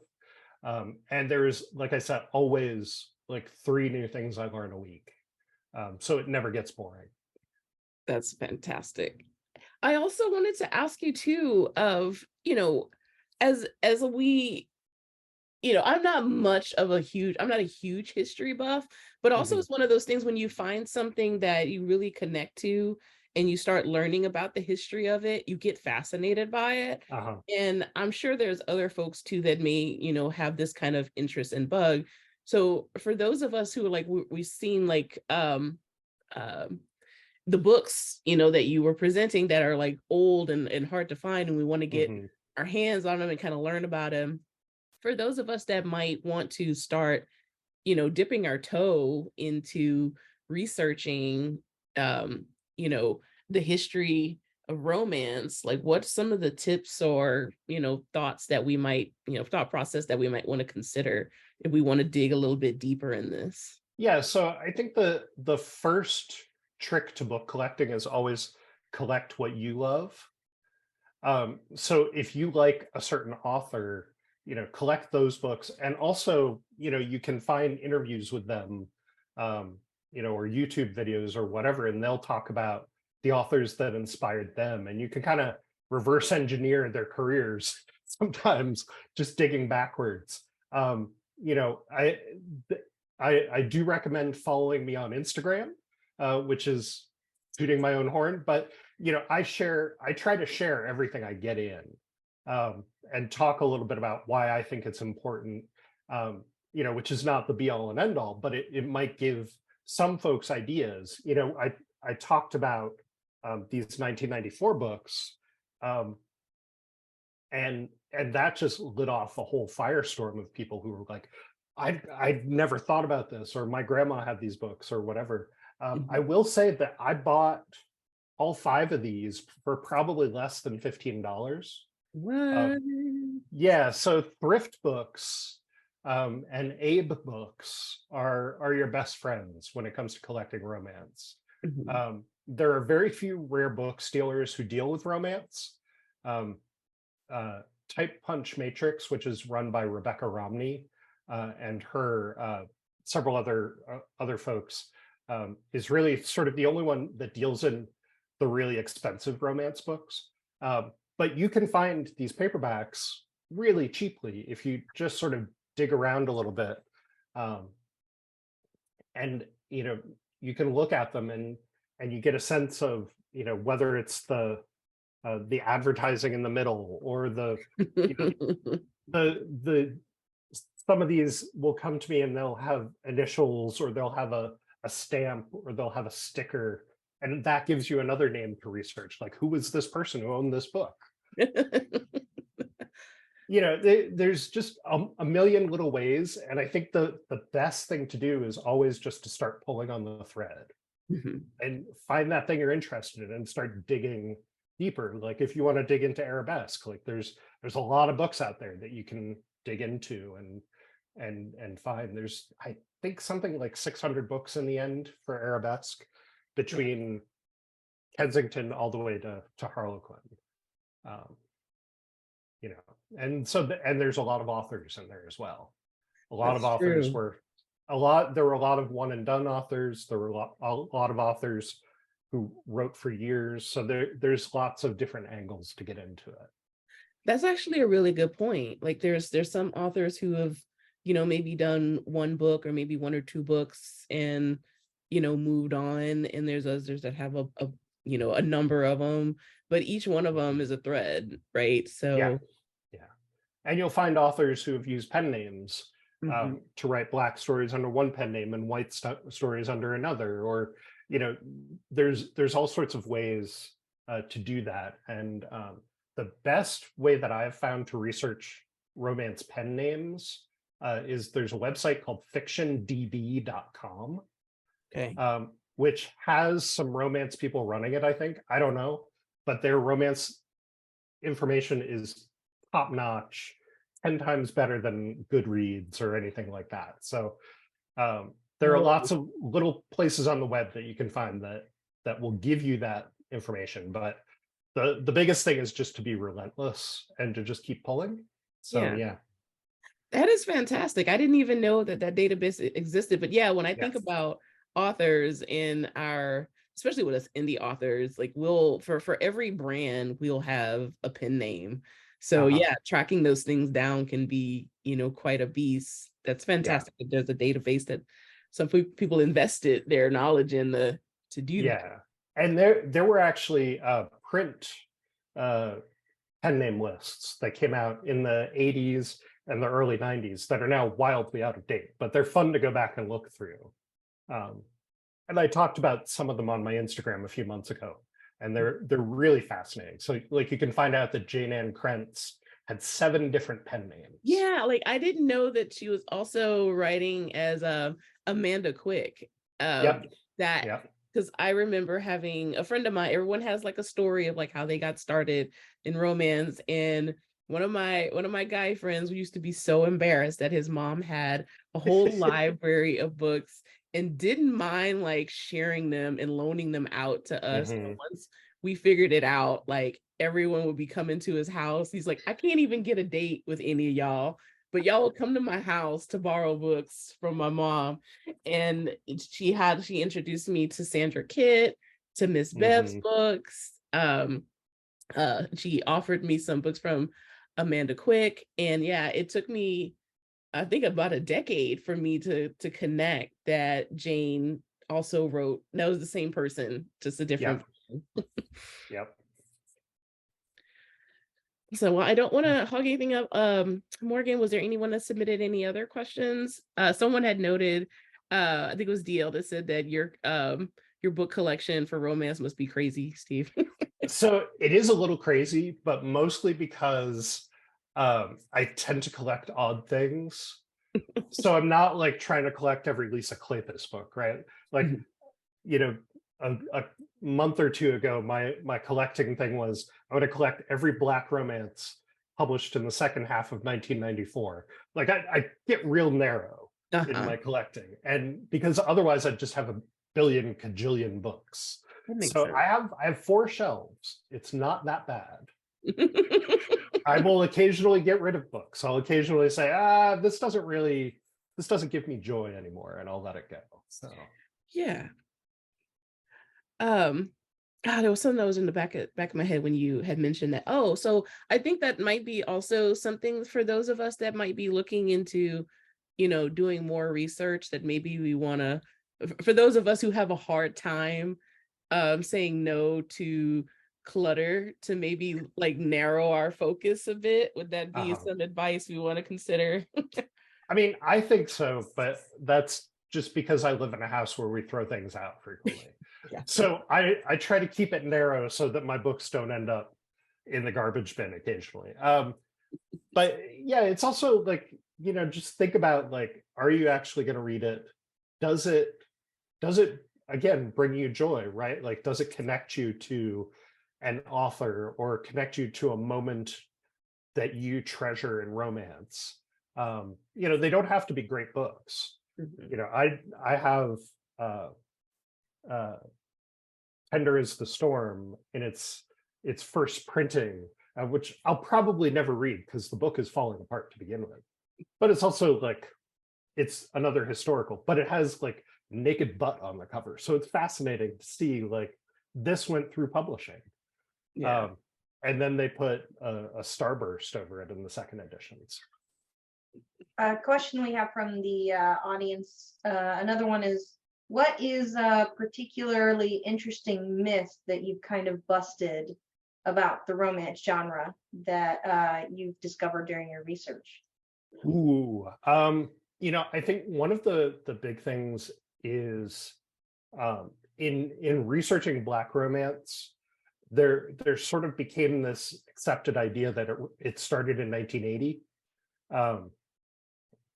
Speaker 4: And there's, like I said, always like 3 new things I learn a week. So it never gets boring.
Speaker 1: That's fantastic. I also wanted to ask you too, of, as we, I'm not a huge history buff, but also it's one of those things when you find something that you really connect to and you start learning about the history of it, you get fascinated by it. And I'm sure there's other folks too that may, have this kind of interest and bug. So for those of us who are like, we've seen like, the books, that you were presenting that are like old and hard to find, and we want to get our hands on them and kind of learn about them. For those of us that might want to start, dipping our toe into researching, the history of romance, like what's some of the tips or, thoughts that we might, thought process that we might want to consider if we want to dig a little bit deeper in this?
Speaker 4: Yeah, so I think the first trick to book collecting is always collect what you love. So if you like a certain author, collect those books. And also, you can find interviews with them, or YouTube videos or whatever, and they'll talk about the authors that inspired them. And you can kind of reverse engineer their careers sometimes, just digging backwards. I do recommend following me on Instagram, which is tooting my own horn, but I try to share everything I get in, and talk a little bit about why I think it's important, which is not the be all and end all, but it might give some folks ideas. I talked about these 1994 books, and that just lit off a whole firestorm of people who were like, I'd never thought about this, or my grandma had these books, or whatever. I will say that I bought all 5 of these for probably less than $15.
Speaker 1: What?
Speaker 4: Yeah, so thrift books and Abe books are your best friends when it comes to collecting romance.
Speaker 1: Mhm.
Speaker 4: There are very few rare book dealers who deal with romance. Um, uh, Type Punch Matrix, which is run by Rebecca Romney and her several other folks, is really sort of the only one that deals in the really expensive romance books. But you can find these paperbacks really cheaply if you just sort of dig around a little bit, um, and you can look at them and you get a sense of whether it's the advertising in the middle or you know the some of these will come to me and they'll have initials or they'll have a stamp or they'll have a sticker, and that gives you another name to research, like who was this person who owned this book. There's just a million little ways, and I think the best thing to do is always just to start pulling on the thread
Speaker 1: Mhm.
Speaker 4: and find that thing you're interested in and start digging deeper. Like if you want to dig into arabesque, like there's a lot of books out there that you can dig into and find. There's, I think, something like 600 books in the end for arabesque between Kensington all the way to Harlequin. um, and so and there's a lot of authors in there as well. A lot of
Speaker 1: That's
Speaker 4: authors
Speaker 1: true.
Speaker 4: were there were a lot of one and done authors. There were a lot of authors who wrote for years, so there's lots of different angles to get into it.
Speaker 1: That's actually a really good point. Like there's some authors who have, maybe done one book or maybe one or two books and, moved on. And there's others that have a number of them, but each one of them is a thread, right?
Speaker 4: Yeah,
Speaker 1: So,
Speaker 4: yeah. And you'll find authors who have used pen names
Speaker 1: mhm.
Speaker 4: to write black stories under one pen name and white stories under another, or you know there's all sorts of ways to do that. And the best way that I've found to research romance pen names is there's a website called fictiondb.com,
Speaker 1: Okay.
Speaker 4: which has some romance people running it, I think. I don't know, but their romance information is top notch, 10 times better than Goodreads or anything like that. So there are
Speaker 1: Whoa.
Speaker 4: lots of little places on the web that you can find that will give you that information. But the biggest thing is just to be relentless and to just keep pulling. So
Speaker 1: Yeah.
Speaker 4: yeah.
Speaker 1: That is fantastic. I didn't even know that that database existed. But yeah, when I think
Speaker 4: Yes.
Speaker 1: about authors in our, especially with us indie authors, like we'll for every brand, we'll have a pen name. So
Speaker 4: Uh-huh.
Speaker 1: yeah, tracking those things down can be, quite a beast. That's
Speaker 4: Yeah.
Speaker 1: fantastic. That there's a database that some people invested their knowledge in to do that.
Speaker 4: Yeah. And there were actually print uh pen name lists that came out in the 80s and the early 90s that are now wildly out of date, but they're fun to go back and look through. Um, and I talked about some of them on my Instagram a few months ago, and they're really fascinating. So like you can find out that Jane Ann Krentz had 7 different pen names.
Speaker 1: Yeah, like I didn't know that she was also writing as Amanda Quick. Um,
Speaker 4: Yep.
Speaker 1: that
Speaker 4: Yep.
Speaker 1: because I remember having a friend of mine, everyone has like a story of like how they got started in romance. And one of my guy friends used to be so embarrassed that his mom had a whole library of books and didn't mind like sharing them and loaning them out to us. But
Speaker 4: Hmm.
Speaker 1: once we figured it out, like everyone would be coming to his house. He's like, I can't even get a date with any of y'all, but y'all will come to my house to borrow books from my mom. And she introduced me to Sandra Kitt, to Miss Bev's
Speaker 4: Hmm.
Speaker 1: books. She offered me some books from Amanda Quick. And yeah, it took me, I think, about a decade for me to connect that Jane also wrote. That was the same person, just a different
Speaker 4: Yep.
Speaker 1: person.
Speaker 4: Yep.
Speaker 1: So, well, I don't want to hog anything up. Morgan, was there anyone that submitted any other questions? Someone had noted, I think it was DL that said that your book collection for romance must be crazy, Steve.
Speaker 4: So it is a little crazy, but mostly because I tend to collect odd things. So I'm not like trying to collect every Lisa Kleypas book, right? Like,
Speaker 1: Mhm.
Speaker 4: you know, a month or two ago, my collecting thing was I want to collect every Black romance published in the second half of 1994. Like I get real narrow in my collecting, and because otherwise I'd just have a billion cajillion books.
Speaker 1: That makes
Speaker 4: So
Speaker 1: sense.
Speaker 4: I have 4 shelves. It's not that bad. I will occasionally get rid of books. I'll occasionally say, this doesn't give me joy anymore, and I'll let it go. So
Speaker 1: Yeah. There was something that was in the back of my head when you had mentioned that. Oh, so I think that might be also something for those of us that might be looking into, doing more research, that maybe we want to, for those of us who have a hard time saying no to clutter, to maybe like narrow our focus a bit. Would that be some advice we want to consider?
Speaker 4: I mean, I think so, but that's just because I live in a house where we throw things out frequently.
Speaker 1: Yeah.
Speaker 4: So I try to keep it narrow so that my books don't end up in the garbage bin occasionally. But yeah, it's also like, just think about, like, are you actually going to read it? Does it again bring you joy, right? Like, does it connect you to an author or connect you to a moment that you treasure in romance? They don't have to be great books. I have Tender is the Storm in its first printing, which I'll probably never read because the book is falling apart to begin with. But it's also like, it's another historical, but it has like naked butt on the cover. So it's fascinating to see, like, this went through publishing.
Speaker 1: Yeah.
Speaker 4: And then they put a starburst over it in the second editions.
Speaker 3: A question we have from the audience, another one is, what is a particularly interesting myth that you've kind of busted about the romance genre that you've discovered during your research?
Speaker 4: Ooh, I think one of the big things is, in researching Black romance, there sort of became this accepted idea that it started in 1980,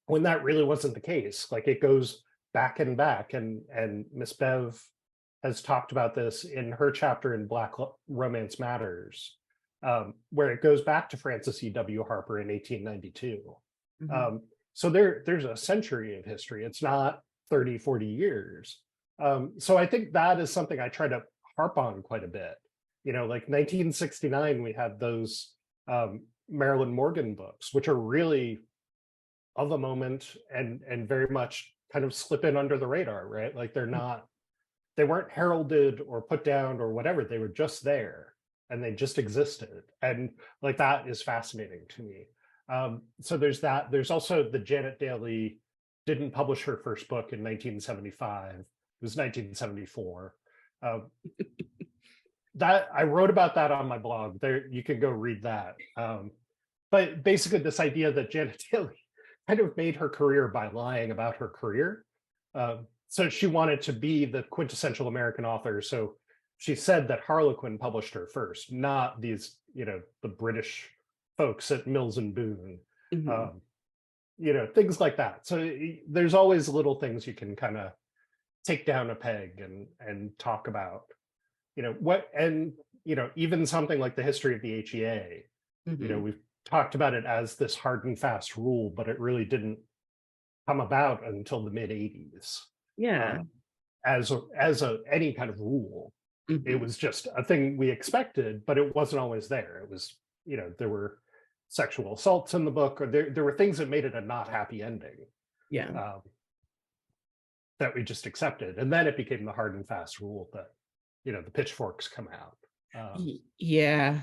Speaker 4: when that really wasn't the case. Like, it goes back and back, and Miss Bev has talked about this in her chapter in Black Romance Matters, where it goes back to Francis E.W. Harper in 1892. So there's a century of history. It's not 30, 40 years. So I think that is something I try to harp on quite a bit. Like 1969, we had those Marilyn Morgan books, which are really of the moment and very much kind of slip in under the radar, right? Like, they weren't heralded or put down or whatever. They were just there and they just existed. And like, that is fascinating to me. So there's that. There's also the Janet Daly didn't publish her first book in 1975. It was 1974. That I wrote about that on my blog. There, you can go read that. But basically, this idea that Janet Daly kind of made her career by lying about her career. So she wanted to be the quintessential American author. So she said that Harlequin published her first, not these, the British folks at Mills and Boon, things like that. So there's always little things you can kind of take down a peg and talk about, even something like the history of the HEA. We've talked about it as this hard and fast rule, but it really didn't come about until the mid 80s.
Speaker 1: Yeah.
Speaker 4: As any kind of rule. It was just a thing we expected, but it wasn't always there. It was, there were sexual assaults in the book, or there were things that made it a not happy ending.
Speaker 1: Yeah.
Speaker 4: That we just accepted. And then it became the hard and fast rule that, the pitchforks come out.
Speaker 1: Yeah.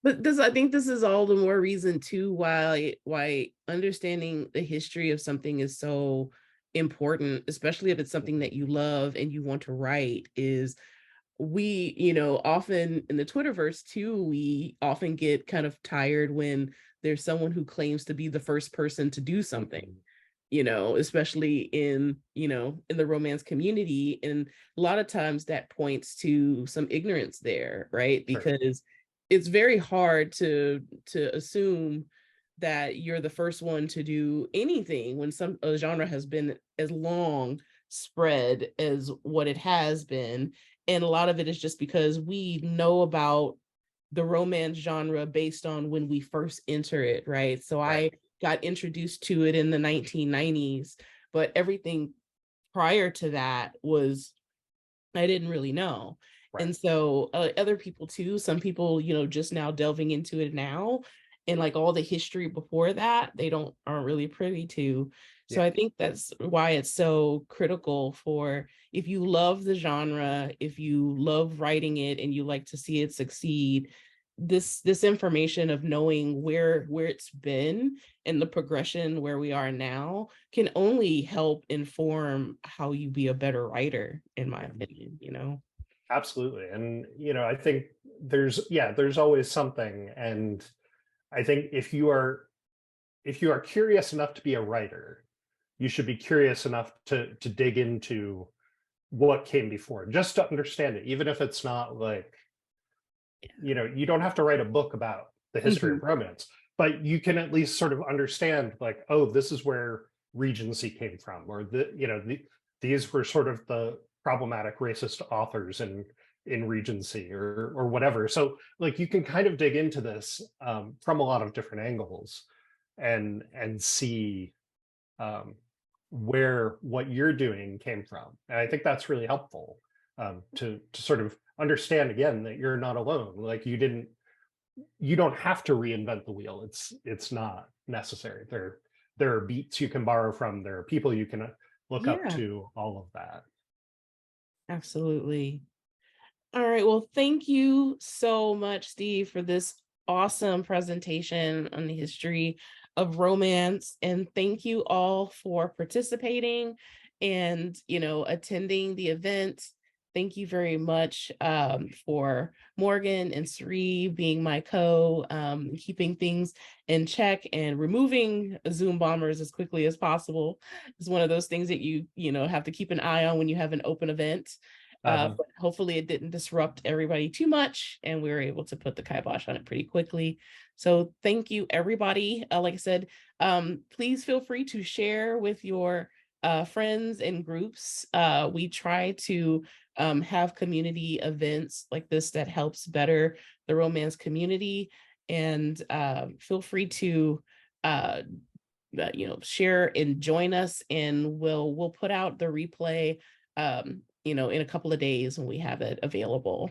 Speaker 1: But I think this is all the more reason too why understanding the history of something is so important, especially if it's something that you love and you want to write. Is we, often in the Twitterverse too, we often get kind of tired when there's someone who claims to be the first person to do something, especially in the romance community. And a lot of times that points to some ignorance there, right? Because it's very hard to assume that you're the first one to do anything when a genre has been as long spread as what it has been. And a lot of it is just because we know about the romance genre based on when we first enter it, right? So
Speaker 4: Right.
Speaker 1: I got introduced to it in the 1990s, but everything prior to that was I didn't really know.
Speaker 4: Right.
Speaker 1: And so other people too, some people, just now delving into it now, and like all the history before that, they aren't really privy to. So
Speaker 4: Yeah.
Speaker 1: I think that's why it's so critical for if you love the genre, if you love writing it and you like to see it succeed, this information of knowing where it's been and the progression where we are now can only help inform how you be a better writer, in my opinion.
Speaker 4: Absolutely. And, I think there's always something. And I think if you are curious enough to be a writer, you should be curious enough to dig into what came before, just to understand it, even if it's not like, you don't have to write a book about the history
Speaker 1: Mhm.
Speaker 4: of romance, but you can at least sort of understand, like, oh, this is where Regency came from, or these were sort of the problematic racist authors in Regency, or whatever. So like you can kind of dig into this from a lot of different angles, and see um, where what you're doing came from. And I think that's really helpful, to sort of understand again that you're not alone. Like you don't have to reinvent the wheel. It's not necessary. There are beats you can borrow from. There are people you can look up
Speaker 1: Yeah,
Speaker 4: to. All of that.
Speaker 1: absolutely. All right. Well, thank you so much, Steve, for this awesome presentation on the history of romance. And thank you all for participating and, attending the event. Thank you very much for Morgan and Sri being my keeping things in check and removing Zoom bombers as quickly as possible. It's one of those things that you have to keep an eye on when you have an open event.
Speaker 4: Uh-huh.
Speaker 1: But hopefully it didn't disrupt everybody too much, and we were able to put the kibosh on it pretty quickly. So thank you, everybody. Like I said, please feel free to share with your friends and groups. We try to have community events like this that helps better the romance community, and feel free to share and join us, and we'll put out the replay in a couple of days when we have it available.